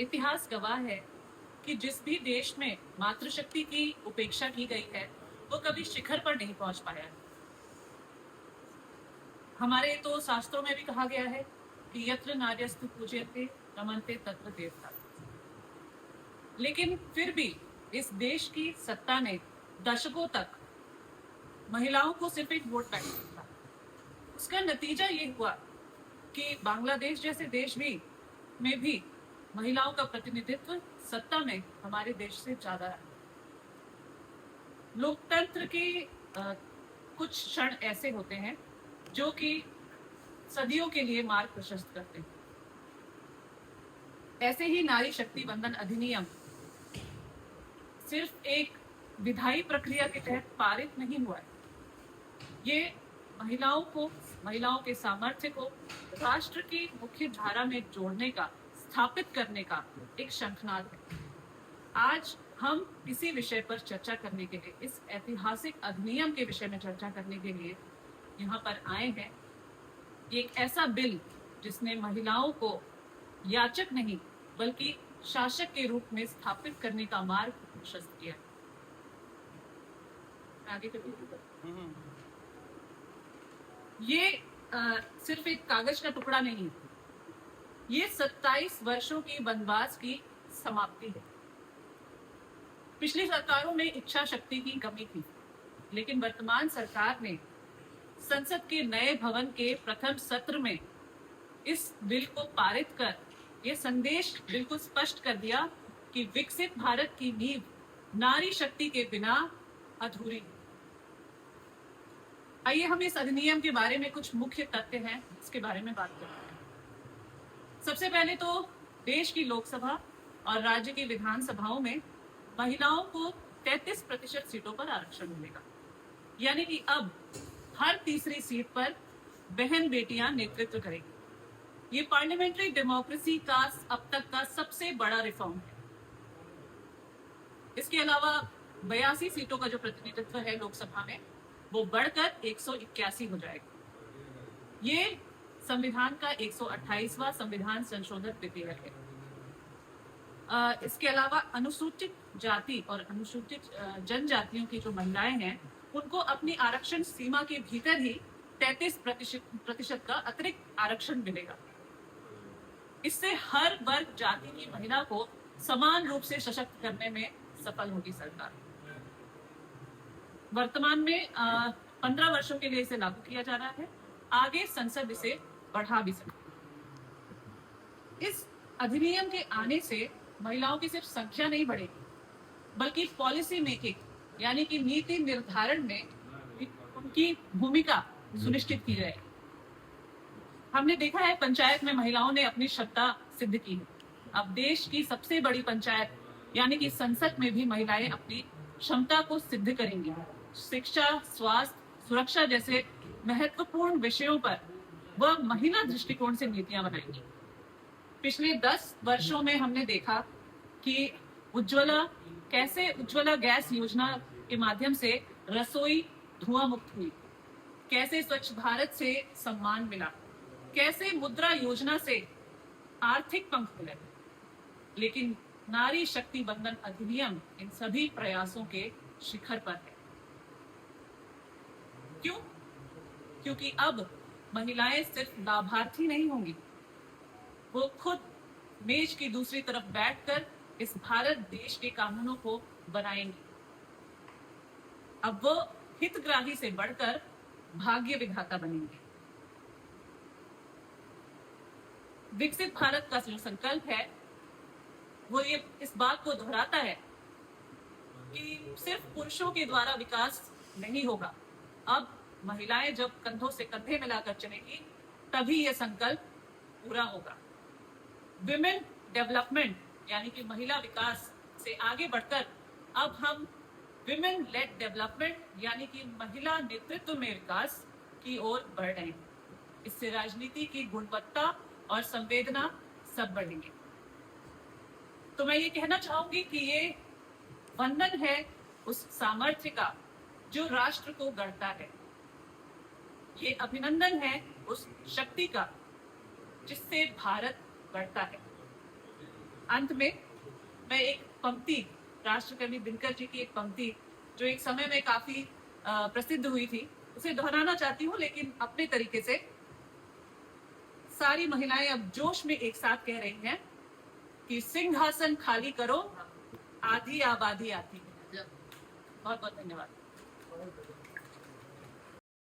इतिहास गवाह है कि जिस भी देश में मातृशक्ति की उपेक्षा की गई है वो कभी शिखर पर नहीं पहुंच पाया है। हमारे तो शास्त्रों में भी कहा गया है कि यत्र नार्यस्तु पूज्यते रमन्ते तत्र देवता। लेकिन फिर भी इस देश की सत्ता ने दशकों तक महिलाओं को सिर्फ एक वोट बैंक दिया। उसका नतीजा ये हुआ कि बांग्लादेश जैसे देश में भी महिलाओं का प्रतिनिधित्व सत्ता में हमारे देश से ज्यादा है। लोकतंत्र के कुछ क्षण ऐसे होते हैं जो कि सदियों के लिए मार्ग प्रशस्त करते हैं। ऐसे ही नारी शक्ति बंधन अधिनियम सिर्फ एक विधायी प्रक्रिया के तहत पारित नहीं हुआ है। ये महिलाओं के सामर्थ्य को राष्ट्र की मुख्य धारा में जोड़ने का, स्थापित करने का एक शंखनाद है। आज हम इसी विषय पर चर्चा करने के लिए, इस ऐतिहासिक अधिनियम के विषय में चर्चा करने के लिए यहाँ पर आए हैं। एक ऐसा बिल जिसने महिलाओं को याचक नहीं बल्कि शासक के रूप में स्थापित करने का मार्ग प्रशस्त किया। आगे ये सिर्फ एक कागज का टुकड़ा नहीं है, ये 27 वर्षों की वनवास की समाप्ति है। पिछली सरकारों में इच्छा शक्ति की कमी थी, लेकिन वर्तमान सरकार ने संसद के नए भवन के प्रथम सत्र में इस बिल को पारित कर यह संदेश बिल्कुल स्पष्ट कर दिया कि विकसित भारत की नींव नारी शक्ति के बिना अधूरी है। आइए हम इस अधिनियम के बारे में कुछ मुख्य तथ्य हैं इसके बारे में बात करते हैं। सबसे पहले तो देश की लोकसभा और राज्य की विधानसभाओं में महिलाओं को 33% सीटों पर आरक्षण मिलेगा, यानी कि अब हर तीसरी सीट पर बहन बेटियां नेतृत्व करेंगी। ये पार्लियामेंट्री डेमोक्रेसी का अब तक का सबसे बड़ा रिफॉर्म है। इसके अलावा 82 सीटों का जो प्रतिनिधित्व है लोकसभा में वो बढ़कर 181 हो जाएगा। ये संविधान का 128वां संविधान संशोधन विधेयक है। इसके अलावा अनुसूचित जाति और अनुसूचित जनजातियों की जो महिलाएं हैं उनको अपनी आरक्षण सीमा के भीतर ही 33% का अतिरिक्त आरक्षण मिलेगा। इससे हर वर्ग जाति की महिला को समान रूप से सशक्त करने में सफल होगी सरकार। वर्तमान में 15 वर्षों के लिए इसे लागू किया जा रहा है। आगे संसद इसे बढ़ा भी सकती है। इस अधिनियम के आने से महिलाओं की सिर्फ संख्या नहीं बढ़ेगी बल्कि पॉलिसी मेकिंग यानी कि नीति निर्धारण में उनकी भूमिका सुनिश्चित की जाएगी। हमने देखा है पंचायत में महिलाओं ने अपनी क्षमता सिद्ध की है। अब देश की सबसे बड़ी पंचायत यानी कि संसद में भी महिलाएं अपनी क्षमता को सिद्ध करेंगी। शिक्षा, स्वास्थ्य, सुरक्षा जैसे महत्वपूर्ण विषयों पर वह महिला दृष्टिकोण से नीतियां बनाएंगी। पिछले 10 वर्षों में हमने देखा कि उज्ज्वला गैस योजना के माध्यम से रसोई धुआं मुक्त हुई, कैसे स्वच्छ भारत से सम्मान मिला, कैसे मुद्रा योजना से आर्थिक पंख मिले। लेकिन नारी शक्ति बंधन अधिनियम इन सभी प्रयासों के शिखर पर है। क्यों? क्योंकि अब महिलाएं सिर्फ लाभार्थी नहीं होंगी, वो खुद मेज की दूसरी तरफ बैठकर इस भारत देश के कानूनों को बनाएंगी। अब वो हितग्राही से बढ़कर भाग्य विधाता बनेंगे। विकसित भारत का जो संकल्प है वो ये इस बात को दोहराता है कि सिर्फ पुरुषों के द्वारा विकास नहीं होगा। अब महिलाएं जब कंधों से कंधे मिलाकर चलेंगी तभी यह संकल्प पूरा होगा। विमेन डेवलपमेंट यानी कि महिला विकास से आगे बढ़कर अब हम विमेन लेड डेवलपमेंट यानी कि महिला नेतृत्व में विकास की ओर बढ़ रहे हैं। इससे राजनीति की गुणवत्ता और संवेदना सब बढ़ेंगे। तो मैं ये कहना चाहूंगी कि ये वंदन है उस सामर्थ्य का जो राष्ट्र को गढ़ता है। ये अभिनंदन है उस शक्ति का जिससे भारत बढ़ता है। अंत में मैं एक पंक्ति, राष्ट्रकवि दिनकर जी की एक पंक्ति जो एक समय में काफी प्रसिद्ध हुई थी, उसे दोहराना चाहती हूँ, लेकिन अपने तरीके से। सारी महिलाएं अब जोश में एक साथ कह रही हैं कि सिंहासन खाली करो, आधी आबादी आती है। बहुत बहुत धन्यवाद।